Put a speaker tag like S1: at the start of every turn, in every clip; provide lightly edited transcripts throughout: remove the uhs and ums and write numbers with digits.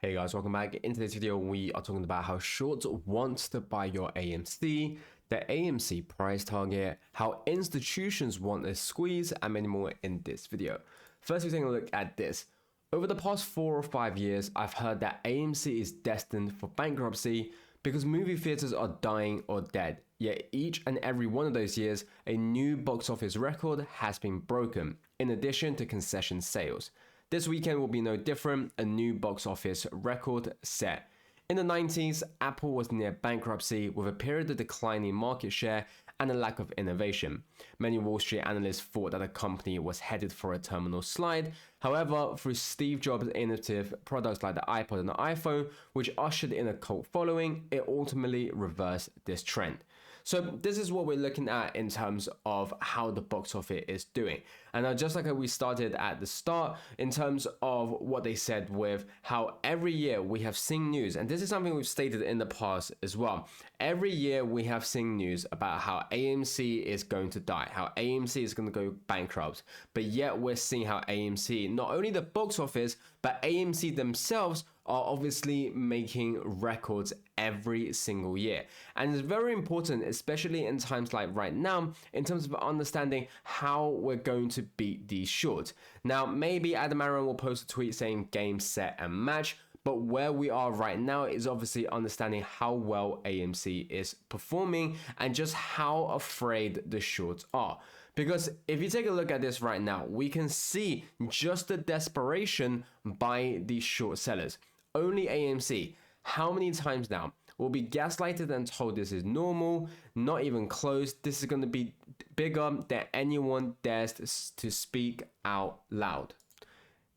S1: Hey guys, welcome back. In today's video, we are talking about how shorts want to buy your AMC, the AMC price target, how institutions want a squeeze, and many more in this video. First, we're taking a look at this. Over the past 4 or 5 years, I've heard that AMC is destined for bankruptcy because movie theaters are dying or dead. Yet each and every one of those years, a new box office record has been broken, in addition to concession sales. This weekend will be no different, a new box office record set. In the 90s, Apple was near bankruptcy with a period of declining market share and a lack of innovation. Many Wall Street analysts thought that the company was headed for a terminal slide. However, through Steve Jobs' innovative products like the iPod and the iPhone, which ushered in a cult following, it ultimately reversed this trend. So this is what we're looking at in terms of how the box office is doing. And just like we started at the start, in terms of what they said with how every year we have seen news, and this is something we've stated in the past as well. Every year we have seen news about how AMC is going to die, how AMC is going to go bankrupt. But yet we're seeing how AMC, not only the box office, but AMC themselves are obviously making records every single year. And it's very important, especially in times like right now, in terms of understanding how we're going to beat these shorts. Now, maybe Adam Aaron will post a tweet saying game, set, and match, but where we are right now is obviously understanding how well AMC is performing and just how afraid the shorts are. Because if you take a look at this right now, we can see just the desperation by these short sellers. Only AMC, how many times now, will be gaslighted and told this is normal, not even close, this is going to be bigger than anyone dares to speak out loud.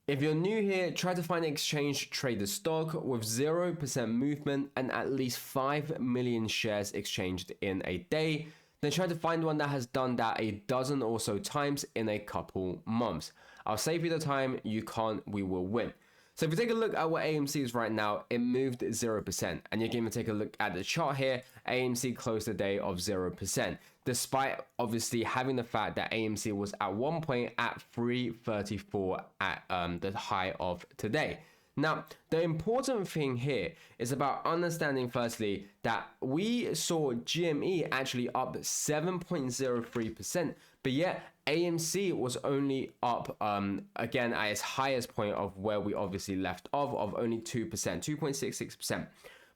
S1: If you're new here, try to find an exchange traded stock with 0% movement and at least 5 million shares exchanged in a day. Then try to find one that has done that a dozen or so times in a couple months. I'll save you the time, you can't, we will win. So if you take a look at what AMC is right now, it moved 0%. And you can even take a look at the chart here, AMC closed the day of 0%. Despite obviously having the fact that AMC was at one point at 334 at the high of today. Now, the important thing here is about understanding firstly that we saw GME actually up 7.03%, but yet AMC was only up again at its highest point of where we obviously left off of only 2%, 2.66%.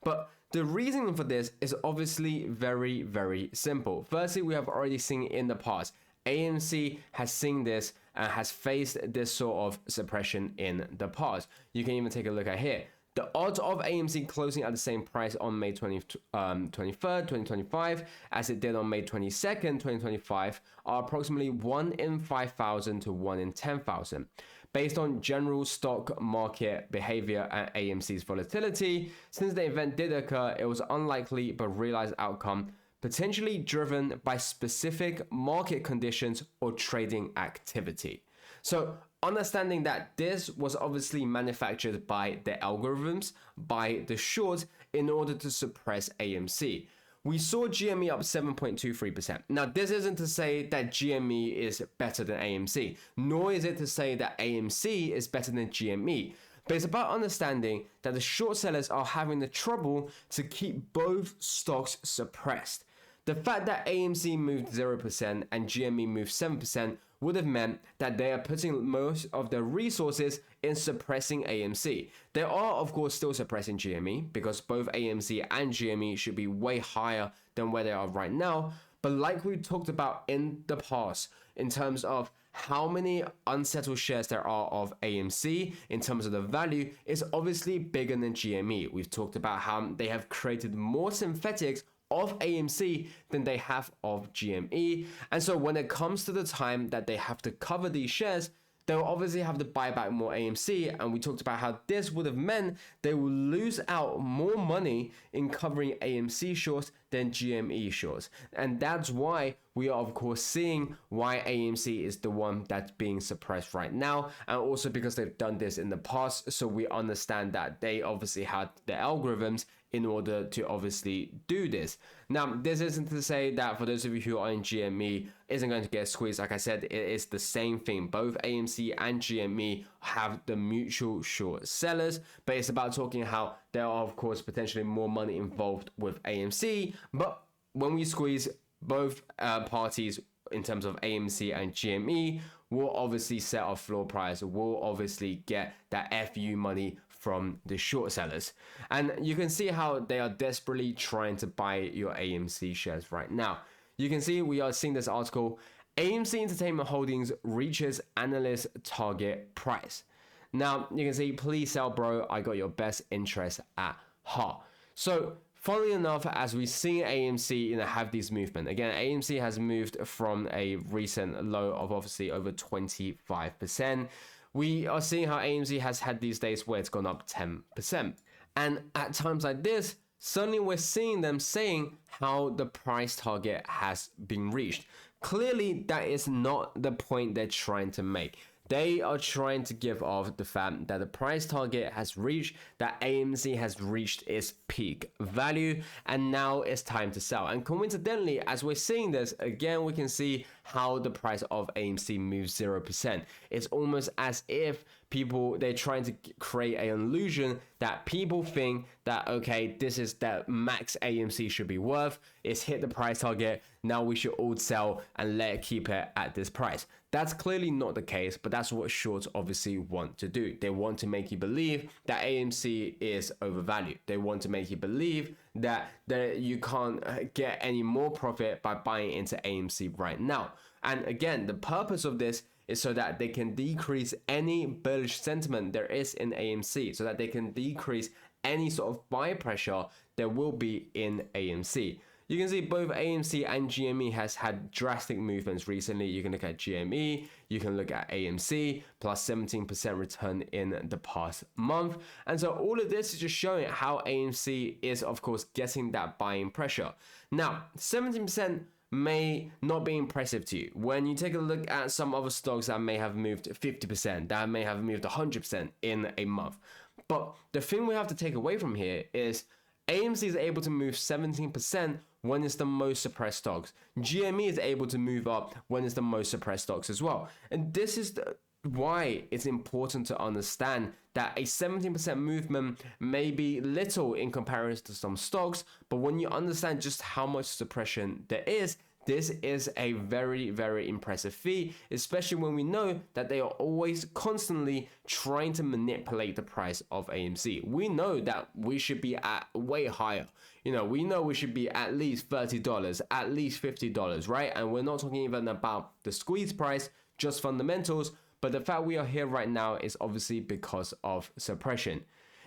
S1: But the reason for this is obviously very, very simple. Firstly, we have already seen in the past, AMC has seen this and has faced this sort of suppression in the past. You can even take a look at here. The odds of AMC closing at the same price on May 23rd, 2025 as it did on May 22nd, 2025 are approximately 1 in 5,000 to 1 in 10,000. Based on general stock market behavior and AMC's volatility, since the event did occur, it was unlikely but realized outcome potentially driven by specific market conditions or trading activity. So understanding that this was obviously manufactured by the algorithms, by the shorts, in order to suppress AMC. We saw GME up 7.23%. Now, this isn't to say that GME is better than AMC, nor is it to say that AMC is better than GME. But it's about understanding that the short sellers are having the trouble to keep both stocks suppressed. The fact that AMC moved 0% and GME moved 7% would have meant that they are putting most of their resources in suppressing AMC. They are, of course, still suppressing GME because both AMC and GME should be way higher than where they are right now. But like we talked about in the past, in terms of how many unsettled shares there are of AMC in terms of the value, is obviously bigger than GME. We've talked about how they have created more synthetics of AMC than they have of GME. And so when it comes to the time that they have to cover these shares, they'll obviously have to buy back more AMC. And we talked about how this would have meant they will lose out more money in covering AMC shorts than GME shorts. And that's why we are of course seeing why AMC is the one that's being suppressed right now, and also because they've done this in the past, so we understand that they obviously had the algorithms in order to obviously do this. Now, this isn't to say that for those of you who are in GME isn't going to get squeezed. Like I said, it is the same thing. Both AMC and GME have the mutual short sellers, but it's about talking how there are of course potentially more money involved with AMC, but when we squeeze both parties in terms of AMC and GME, we'll obviously set our floor price, we'll obviously get that FU money from the short sellers. And you can see how they are desperately trying to buy your AMC shares right now. You can see we are seeing this article, AMC Entertainment Holdings reaches analyst target price. Now you can see, please sell bro, I got your best interest at heart. So funnily enough, as we see AMC have these movement, again, AMC has moved from a recent low of obviously over 25%. We are seeing how AMC has had these days where it's gone up 10%. And at times like this, suddenly we're seeing them saying how the price target has been reached. Clearly, that is not the point they're trying to make. They are trying to give off the fact that the price target has reached, that AMC has reached its peak value, and now it's time to sell. And coincidentally, as we're seeing this, again, we can see how the price of AMC moves 0%. It's almost as if they're trying to create an illusion that people think that, okay, this is that max AMC should be worth, it's hit the price target, now we should all sell and keep it at this price. That's clearly not the case, but that's what shorts obviously want to do. They want to make you believe that AMC is overvalued. They want to make you believe that you can't get any more profit by buying into AMC right now. And again, the purpose of this is so that they can decrease any bullish sentiment there is in AMC, so that they can decrease any sort of buy pressure there will be in AMC. You can see both AMC and GME has had drastic movements recently. You can look at GME, you can look at AMC, plus 17% return in the past month. And so all of this is just showing how AMC is, of course, getting that buying pressure. Now, 17% may not be impressive to you. When you take a look at some other stocks that may have moved 50%, that may have moved 100% in a month. But the thing we have to take away from here is AMC is able to move 17% when it's the most suppressed stocks. GME is able to move up when it's the most suppressed stocks as well. And this is why it's important to understand that a 17% movement may be little in comparison to some stocks, but when you understand just how much suppression there is, this is a very, very impressive feat, especially when we know that they are always constantly trying to manipulate the price of AMC. We know that we should be at way higher. We know we should be at least $30, at least $50, right? And we're not talking even about the squeeze price, just fundamentals. But the fact we are here right now is obviously because of suppression.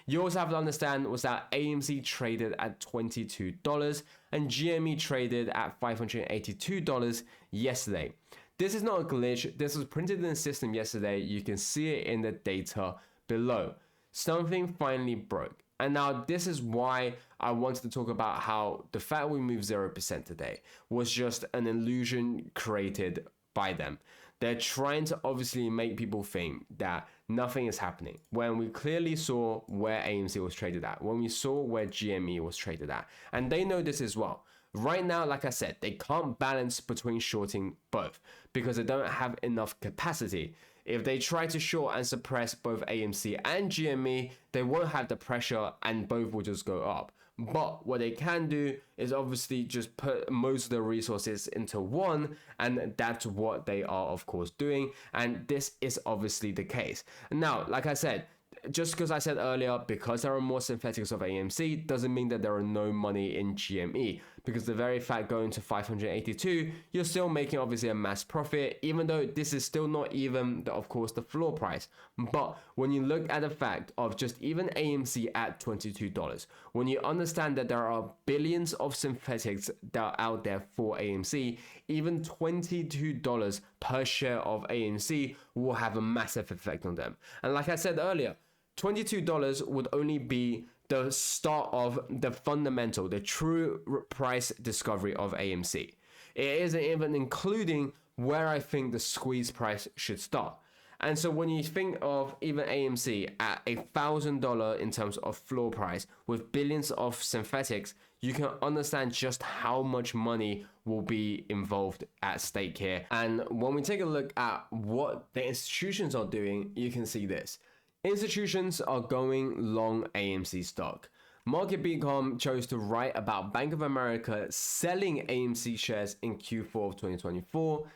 S1: You also have to understand was that AMC traded at $22 and GME traded at $582 yesterday. This is not a glitch. This was printed in the system yesterday. You can see it in the data below. Something finally broke. And now this is why I wanted to talk about how the fact we moved 0% today was just an illusion created by them. They're trying to obviously make people think that nothing is happening when we clearly saw where AMC was traded at, when we saw where GME was traded at. And they know this as well. Right now, like I said, they can't balance between shorting both because they don't have enough capacity. If they try to short and suppress both AMC and GME, they won't have the pressure and both will just go up. But what they can do is obviously just put most of the resources into one, and that's what they are of course doing, and this is obviously the case. Now, like I said, just because I said earlier, because there are more synthetics of AMC doesn't mean that there are no money in GME, because the very fact going to 582, you're still making obviously a mass profit, even though this is still not even of course the floor price. But when you look at the fact of just even AMC at $22, when you understand that there are billions of synthetics that are out there for AMC, even $22 per share of AMC will have a massive effect on them. And like I said earlier, $22 would only be the start of the fundamental, the true price discovery of AMC. It isn't even including where I think the squeeze price should start. And so when you think of even AMC at $1,000 in terms of floor price with billions of synthetics, you can understand just how much money will be involved at stake here. And when we take a look at what the institutions are doing, you can see this. Institutions are going long AMC stock. MarketBeacon chose to write about Bank of America selling AMC shares in Q4 of 2024.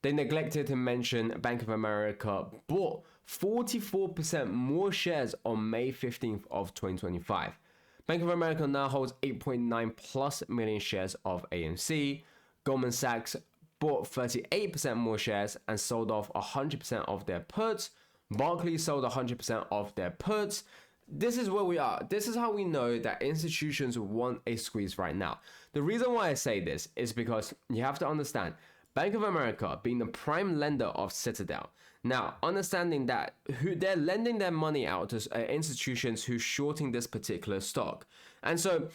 S1: They neglected to mention Bank of America bought 44% more shares on May 15th of 2025. Bank of America now holds 8.9 plus million shares of AMC. Goldman Sachs bought 38% more shares and sold off 100% of their puts. Barclays sold 100% of their puts. This is where we are. This is how we know that institutions want a squeeze right now. The reason why I say this is because you have to understand Bank of America being the prime lender of Citadel. Now, understanding that they're lending their money out to institutions who's shorting this particular stock. And so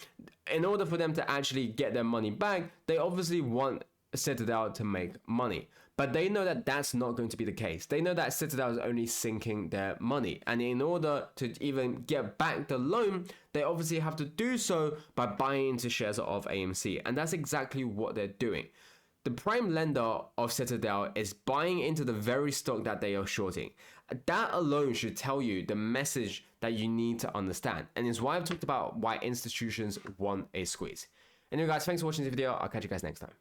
S1: in order for them to actually get their money back, they obviously want Citadel to make money. But they know that that's not going to be the case. They know that Citadel is only sinking their money. And in order to even get back the loan, they obviously have to do so by buying into shares of AMC. And that's exactly what they're doing. The prime lender of Citadel is buying into the very stock that they are shorting. That alone should tell you the message that you need to understand. And it's why I've talked about why institutions want a squeeze. Anyway guys, thanks for watching this video. I'll catch you guys next time.